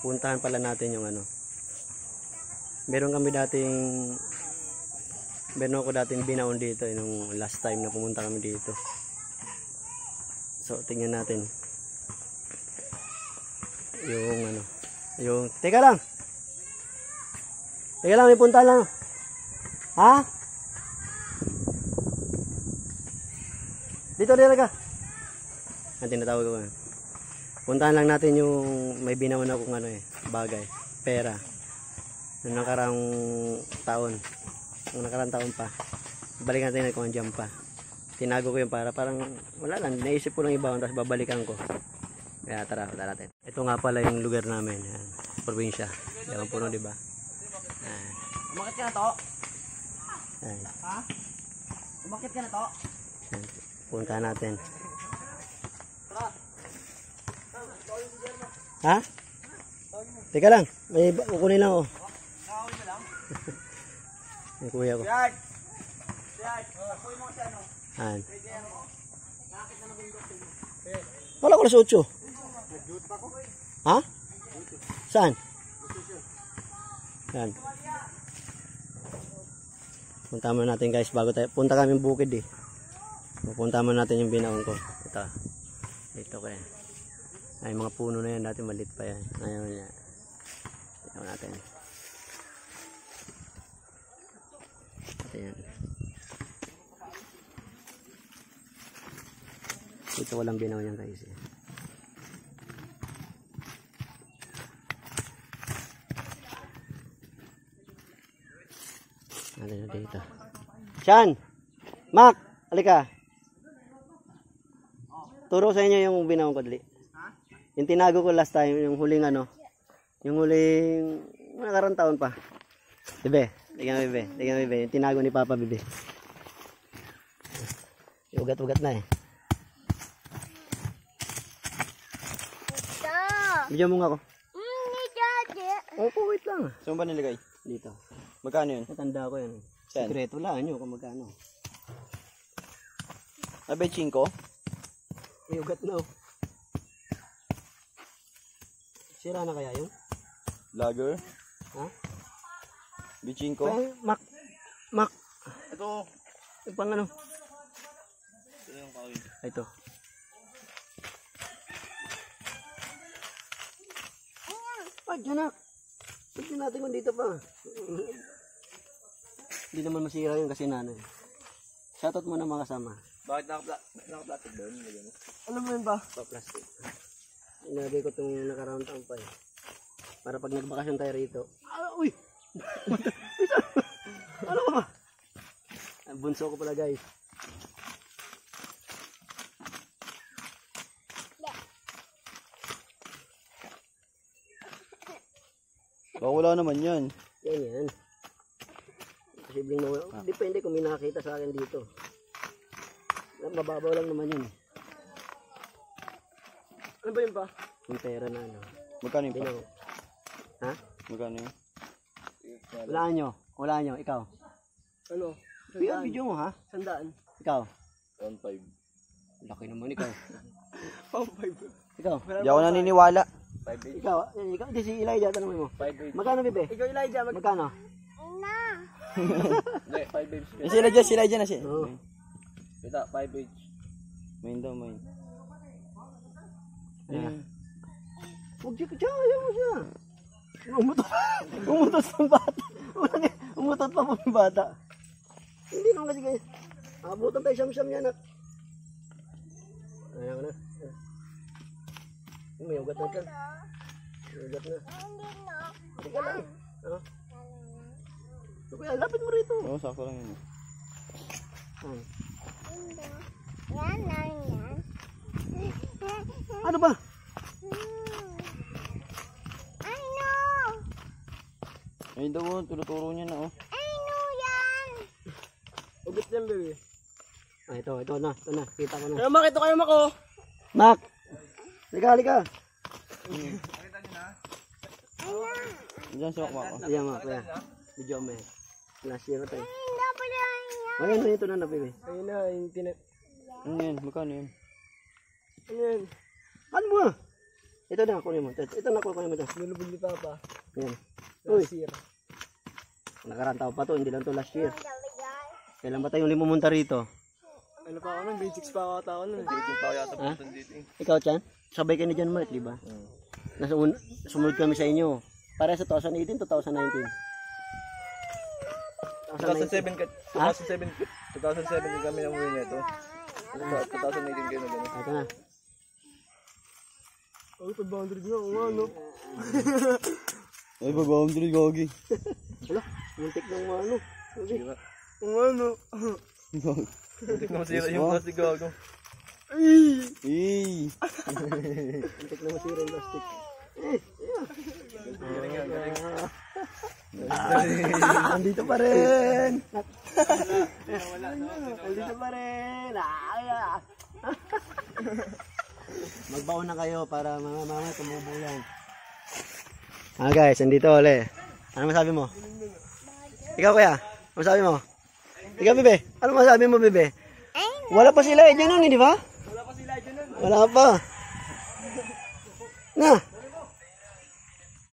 puntahan pala natin yung ano. Meron ako dating binaon dito nung last time na pumunta kami dito. So tingnan natin yung ano, yung teka lang, may punta lang. Ha? Dito ka. Ang tinatawag ko. Puntahan lang natin yung may binaon akong ano bagay, pera. Noong nakarang taon pa. Balikan natin kung andyan pa. Tinago ko yung parang wala lang, naisip ko lang ibaon tapos babalikan ko. Kaya tara natin. Ito nga pala yung lugar namin, yan, probinsya. Yaman puno, di ba? Umakit ka na to? Yan. Ha? Umakit ka na to? Yan. Punta natin. Ha? Teka lang, may kukunin lang oh. Nakawin mo lang? May kuya ko. Yard! Takuin mo kasi ano? Yan. Nakakit na nabundok. Wala ko alas 8. Nag-duty pa ko. Ha? Saan? Yan. Punta muna natin guys bago tayo. Punta kami bukid eh. Pupunta muna natin yung binaon ko. Ito ko yan. Ay mga puno na yan. Dati maliit pa yan. Ngayon yan. Ito natin. Yan. Ito walang binaon yan guys eh. Natin na dito. Sean! Mac! Halika! Turo sa inyo yung binaon ko dali. Yung tinago ko last time, yung huling ano. Yung huling nakarang taon pa. Bebe, tingnan bebe. Yung tinago ni Papa bebe. Ugat-ugat na eh. Bigyan mo nga ako. Opo, wait lang. Saan ba nilagay? Dito. Magkano yun? Natanda ko yan. Saan? Sekreto lang nyo kung magkano. Abay, 5? Ugat na oh. Sira na kaya yun? Lager? Ha? B5? Mac. Ito. Yung pang ano? Ito yung kawin. Ito. Ay, dyan na. Pagkin natin kung dito pa. Hindi naman masira yun kasi nanay. Shoutout mo na mga kasama. Bakit naka-plastic doon? Alam mo yun ba? Pa-plastic. Inagay ko itong nakaraang taon pa eh. Para pag nagbakasyon tayo rito. Uy! Ano ba? Ang bunso ko pala guys. Wala naman yan. Yan. Posibleng nawala. Depende kung may nakakita sa akin dito. Mababaw lang naman yun. Ano ba yun ba? Yung pera na ano. Magkano yun pa? Ha? Magkano yun? Wala nyo. Ikaw? Ano? Video mo ha? 100. Ikaw? 1.5. Laki naman ikaw. 1.5. Ikaw? Di ako naniniwala. 5.8. Ikaw? Di si Elijah, tanongin mo. 5.8. Magkano bebe? Ikaw Elijah. Magkano? Hindi, 5.8. Sila dyan na siya. Oo. Ito, 5.8. Main daw, main. Huwag siya, ayaw mo siya. Umutot ng bata. Umutot pa po yung bata. Hindi naman kasi kayo. Abutan tayo siyam-siyam yan. Ayaw na. May ugat na dyan. May ugat na. Hindi ka lang. Kuya, lapit mo rito. Oo, sakto lang yun. Ano ba? Ayun daw, tuluturo niya na oh. Ugat yan, baby. Ito na. Kita ko na. Kayo Mak, ito kayo Mak oh. Mak! Halika. Nakita niyo na? Diyan si Mak oh. Ayan, Mak. Video mo eh. Last year tayo. Ayun, ito na, baby. Ayun na, yung Ano yan? Magkano yan? Ano yan? Ano mo? Ito na, kunin mo. Ito na, kunin mo ito. Nilubog ni Papa. Yan. Uy, Last year. nakaraan taon pa to, hindi lang to last year. Kailan ba tayo pumunta rito? Ano pa ako nun? Grade 6 pa ako ata ako nun. Grade 6 pa ako yata Ha? pumunta dito eh. Ikaw, Chan? Sabay ka ni John Mart, di ba? Sumunod kami sa inyo. Para sa 2018, 2019. 2007 kami na muli nito. 2018 kayo na gano'n. Ito na. Ay, pag-boundary nga, ano? Ay, pag-boundary, gogi. Wala, muntik ng ano. Ano? Muntik na masira yung plastic, gogo. Ay! Muntik na masira yung plastic. Nandito pa rin. Nandito pa rin. Magbaon na kayo para mamaya tumubo yan. Guys, nandito ulit. Ano masabi mo? Ikaw kuya, ano masabi mo? Ikaw bebe, ano masabi mo bebe? Wala pa sila dyan nun, di ba? Wala pa sila dyan nun. Wala pa. Na.